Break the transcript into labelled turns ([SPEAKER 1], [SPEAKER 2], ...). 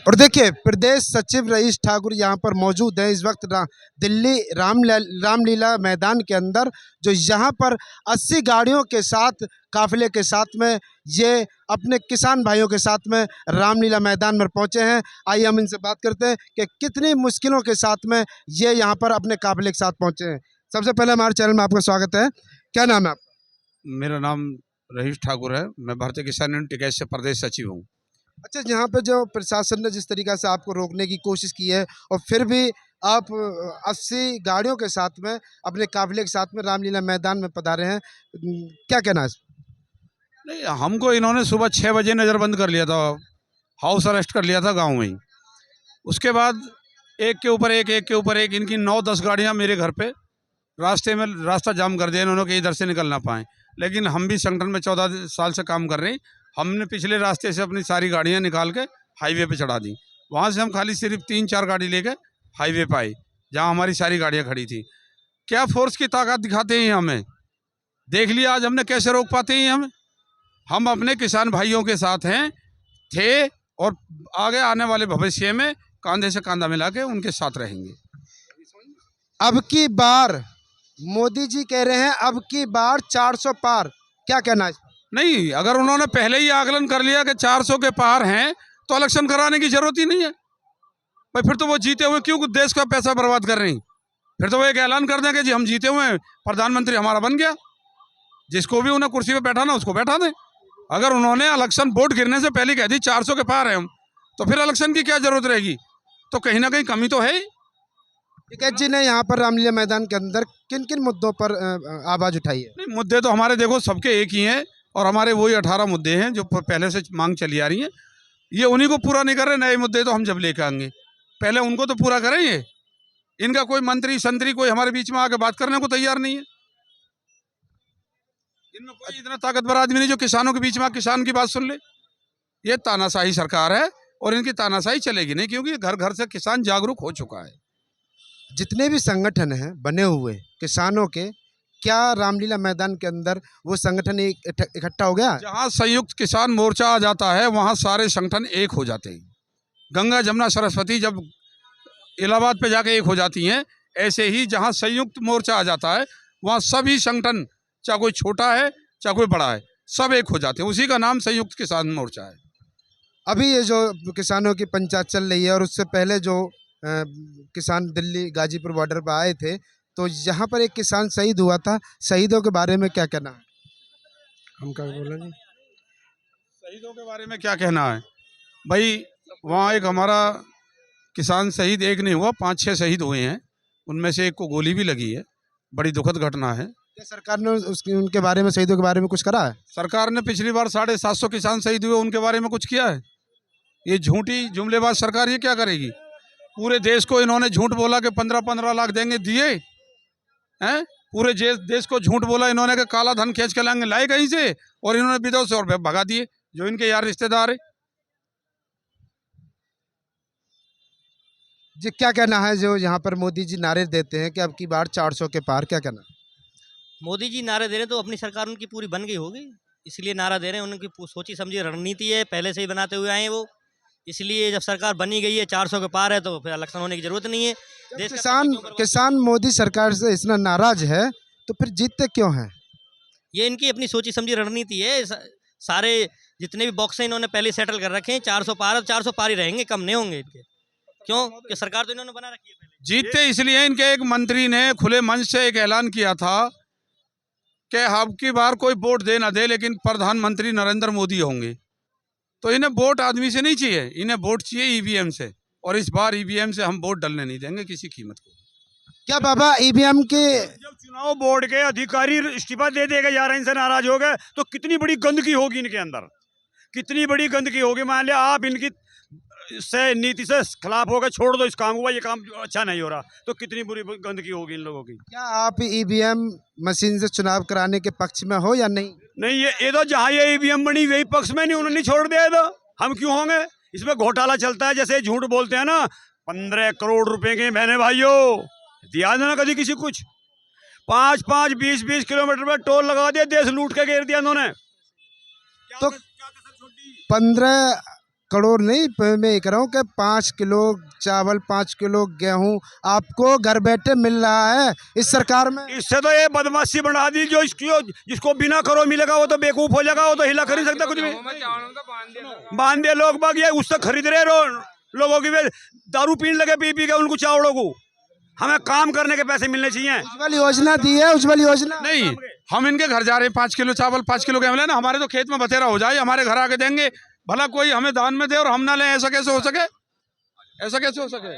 [SPEAKER 1] और देखिए प्रदेश सचिव रईस ठाकुर यहाँ पर मौजूद है इस वक्त दिल्ली रामलीला मैदान के अंदर, जो यहाँ पर 80 गाड़ियों के साथ काफिले के साथ में ये अपने किसान भाइयों के साथ में रामलीला मैदान में पहुँचे हैं। आइए हम इनसे बात करते हैं कि कितनी मुश्किलों के साथ में ये यहाँ पर अपने काफिले के साथ पहुँचे हैं। सबसे पहले हमारे चैनल में आपका स्वागत है। क्या नाम है आपका?
[SPEAKER 2] मेरा नाम रईस ठाकुर है। मैं भारतीय किसान यूनियन टिकैत से प्रदेश सचिव हूँ।
[SPEAKER 1] अच्छा, यहाँ पे जो प्रशासन ने जिस तरीक़ा से आपको रोकने की कोशिश की है और फिर भी आप 80 गाड़ियों के साथ में अपने काफ़िले के साथ में रामलीला मैदान में पधारे हैं, क्या कहना है?
[SPEAKER 2] नहीं, हमको इन्होंने सुबह 6 बजे नज़रबंद कर लिया था, हाउस अरेस्ट कर लिया था गांव में ही। उसके बाद एक के ऊपर एक इनकी 9-10 गाड़ियां मेरे घर पे रास्ते में रास्ता जाम कर दिया इन्होंने कि इधर से निकल ना पाएँ। लेकिन हम भी संगठन में 14 साल से काम कर रहे हैं। हमने पिछले रास्ते से अपनी सारी गाड़ियाँ निकाल के हाईवे पे चढ़ा दी। वहाँ से हम खाली सिर्फ 3-4 गाड़ी लेके हाईवे पे आए, जहाँ हमारी सारी गाड़ियाँ खड़ी थी। क्या फोर्स की ताकत दिखाते हैं हमें, देख लिया आज हमने कैसे रोक पाते हैं हमें। हम अपने किसान भाइयों के साथ हैं, थे और आगे आने वाले भविष्य में कंधे से कंधा मिला के उनके साथ रहेंगे।
[SPEAKER 1] अब की बार मोदी जी कह रहे हैं अब की बार 400 पार, क्या कहना है?
[SPEAKER 2] नहीं, अगर उन्होंने पहले ही आकलन कर लिया कि 400 के पार हैं तो इलेक्शन कराने की जरूरत ही नहीं है भाई। फिर तो वो जीते हुए क्यों देश का पैसा बर्बाद कर रहे हैं? फिर तो वो एक ऐलान कर दें कि जी हम जीते हुए हैं, प्रधानमंत्री हमारा बन गया। जिसको भी उन्हें कुर्सी पे बैठाना उसको बैठा दें। अगर उन्होंने इलेक्शन वोट गिरने से पहले कह दी 400 के पार है हम, तो फिर इलेक्शन की क्या जरूरत रहेगी? तो कहीं ना कहीं कमी तो है ही।
[SPEAKER 1] टिकैत जी ने यहाँ पर रामलीला मैदान के अंदर किन किन मुद्दों पर आवाज उठाई है?
[SPEAKER 2] नहीं, मुद्दे तो हमारे देखो सबके एक ही हैं और हमारे वही 18 मुद्दे हैं जो पहले से मांग चली आ रही हैं। ये उन्हीं को पूरा नहीं कर रहे, नए मुद्दे तो हम जब लेकर आएंगे पहले उनको तो पूरा करेंगे। इनका कोई मंत्री संतरी कोई हमारे बीच में आके बात करने को तैयार नहीं है। इनमें कोई इतना ताकतवर आदमी नहीं जो किसानों के बीच में किसान की बात सुन ले। ये तानाशाही सरकार है और इनकी तानाशाही चलेगी नहीं, क्योंकि घर घर से किसान जागरूक हो चुका है।
[SPEAKER 1] जितने भी संगठन हैं बने हुए किसानों के, क्या रामलीला मैदान के अंदर वो संगठन इकट्ठा हो गया?
[SPEAKER 2] जहाँ संयुक्त किसान मोर्चा आ जाता है वहाँ सारे संगठन एक हो जाते हैं। गंगा जमुना सरस्वती जब इलाहाबाद पे जाके एक हो जाती हैं, ऐसे ही जहाँ संयुक्त मोर्चा आ जाता है वहाँ सभी संगठन, चाहे कोई छोटा है चाहे कोई बड़ा है, सब एक हो जाते हैं। उसी का नाम संयुक्त किसान मोर्चा है।
[SPEAKER 1] अभी ये जो किसानों की पंचायत चल रही है और उससे पहले जो किसान दिल्ली गाजीपुर बॉर्डर पर आए थे, तो यहाँ पर एक किसान शहीद हुआ था, शहीदों के बारे में क्या कहना है?
[SPEAKER 2] हम क्या बोले जी? शहीदों के बारे में क्या कहना है भाई? वहाँ एक हमारा किसान शहीद एक नहीं हुआ, 5-6 शहीद हुए हैं। उनमें से एक को गोली भी लगी है। बड़ी दुखद घटना है।
[SPEAKER 1] क्या सरकार ने उनके बारे में, शहीदों के बारे में कुछ करा है?
[SPEAKER 2] सरकार ने पिछली बार 750 किसान शहीद हुए, उनके बारे में कुछ किया है? ये झूठी जुमलेबाज सरकार ये क्या करेगी? पूरे देश को इन्होंने झूठ बोला कि 15-15 लाख देंगे, दिए हैं? पूरे देश को झूठ बोला इन्होंने कि काला धन खींच के लाएंगे, लाए कहीं से, और इन्होंने विदेश और भगा दिए जो इनके यार रिश्तेदार है।
[SPEAKER 1] जी, क्या कहना है जो यहाँ पर मोदी जी नारे देते हैं कि अब की बार 400 के पार, क्या कहना?
[SPEAKER 3] मोदी जी नारे दे रहे हैं तो अपनी सरकार उनकी पूरी बन गई होगी, इसलिए नारा दे रहे हैं। उनकी सोची समझी रणनीति है, पहले से ही बनाते हुए आए हैं वो। इसलिए जब सरकार बनी गई है, 400 के पार है, तो फिर इलेक्शन होने की जरूरत नहीं है।
[SPEAKER 1] किसान मोदी सरकार से इतना नाराज है तो फिर जीतते क्यों हैं?
[SPEAKER 3] ये इनकी अपनी सोची समझी रणनीति है। सारे जितने भी बॉक्स हैं इन्होंने पहले सेटल कर रखे हैं। 400 पार, 400 पार ही रहेंगे, कम नहीं होंगे इनके। क्यों कि सरकार तो इन्होंने बना रखी है पहले।
[SPEAKER 2] जीतते इसलिए इनके एक मंत्री ने खुले मंच से एक ऐलान किया था कि अब की बार कोई वोट दे ना दे, लेकिन प्रधानमंत्री नरेंद्र मोदी होंगे। तो इन्हें वोट आदमी से नहीं चाहिए, इन्हें वोट चाहिए ईवीएम से। और इस बार ईवीएम से हम वोट डलने नहीं देंगे किसी कीमत को।
[SPEAKER 1] क्या बाबा ईवीएम के
[SPEAKER 4] जब चुनाव बोर्ड के अधिकारी इस्तीफा दे देगा या इनसे नाराज हो गए तो कितनी बड़ी गंदगी होगी इनके अंदर, कितनी बड़ी गंदगी होगी। मान लिया आप इनकी से नीति से खिलाफ हो गए, छोड़ दो इस काम को, ये काम अच्छा नहीं हो रहा, तो कितनी बुरी गंदगी होगी इन लोगों की।
[SPEAKER 1] क्या आप ईवीएम मशीन से चुनाव कराने के पक्ष में हो या नहीं?
[SPEAKER 4] नहीं, ये तो जहाँ ये ईवीएम बनी वही पक्ष में नहीं, उन्होंने छोड़ दिया। तो हम क्यों होंगे? इसमें घोटाला चलता है, जैसे झूठ बोलते हैं ना। 15 करोड़ रुपए के बहने भाइयों दिया ना कभी किसी कुछ। 5-5, 20-20 किलोमीटर में टोल लगा दिया, देश लूट के घेर दिया इन्होंने।
[SPEAKER 1] तो 15 करोड़ नहीं, मैं ये कह रहा हूँ कि 5 किलो चावल, 5 किलो गेहूं आपको घर बैठे मिल रहा है इस सरकार में।
[SPEAKER 4] इससे तो ये बदमाशी बढ़ा दी, जो जिसको बिना करो मिलेगा वो तो बेवकूफ हो जाएगा, वो तो हिला खरीद सकता कुछ भी। बांध दे लोग बाग, ये उससे खरीद रहे लोगों की वे दारू पीने लगे पी पी के उनको चावड़ों को। हमें काम करने के पैसे मिलने चाहिए।
[SPEAKER 1] उज्ज्वल योजना दी है, उज्ज्वल योजना
[SPEAKER 2] नहीं, हम इनके घर जा रहे हैं, 5 किलो चावल 5 किलो गेहूं लेना, हमारे तो खेत में बतेरा हो जाए, हमारे घर आके देंगे, भला कोई हमें दान में दे और हम ना लें, ऐसा कैसे हो सके, ऐसा कैसे हो सके।